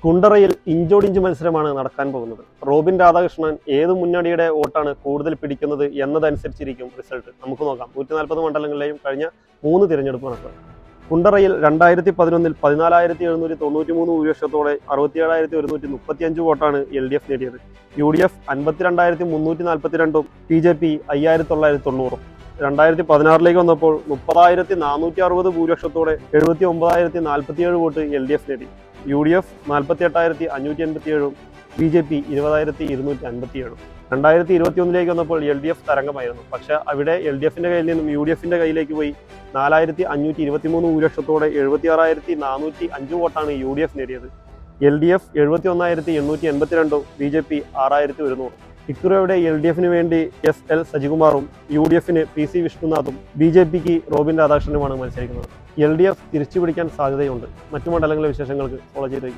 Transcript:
കുണ്ടറയിൽ ഇഞ്ചോടിഞ്ച് മത്സരമാണ് നടക്കാൻ പോകുന്നത്. റോബിൻ രാധാകൃഷ്ണൻ ഏത് മുന്നണിയുടെ വോട്ടാണ് കൂടുതൽ പിടിക്കുന്നത് എന്നതനുസരിച്ചിരിക്കും റിസൾട്ട്. നമുക്ക് നോക്കാം. 140 മണ്ഡലങ്ങളിലെയും കഴിഞ്ഞ 3 തിരഞ്ഞെടുപ്പ് നടക്കുക. കുണ്ടറയിൽ 2011 14,793 ഭൂരിപക്ഷത്തോടെ 67,135 വോട്ടാണ് LDF നേടിയത്. UDF 52,342 BJP 5,990. 2016 വന്നപ്പോൾ 30,460 ഭൂരിപക്ഷത്തോടെ 79,047 വോട്ട് LDF നേടി. UDF 48,587, BJP 20,257. 2021 വന്നപ്പോൾ LDF തരംഗമായിരുന്നു. പക്ഷെ അവിടെ LDFന്റെ കയ്യിൽ നിന്നും UDFന്റെ കയ്യിലേക്ക് പോയി 4,523 ഭൂരിപക്ഷത്തോടെ 76,405 വോട്ടാണ് UDF നേടിയത്. LDF 71,882, BJP 6,100. ഇക്കുറിയുടെ LDFന് വേണ്ടി SL സജികുമാറും UDFന് PC വിഷ്ണുനാഥും BJPക്ക് റോബിൻ രാധാകൃഷ്ണനുമാണ് മത്സരിക്കുന്നത്. LDF തിരിച്ചുപിടിക്കാൻ സാധ്യതയുണ്ട്. മറ്റു മണ്ഡലങ്ങളിലെ വിശേഷങ്ങൾക്ക് ഫോളോ ചെയ്തേക്കും.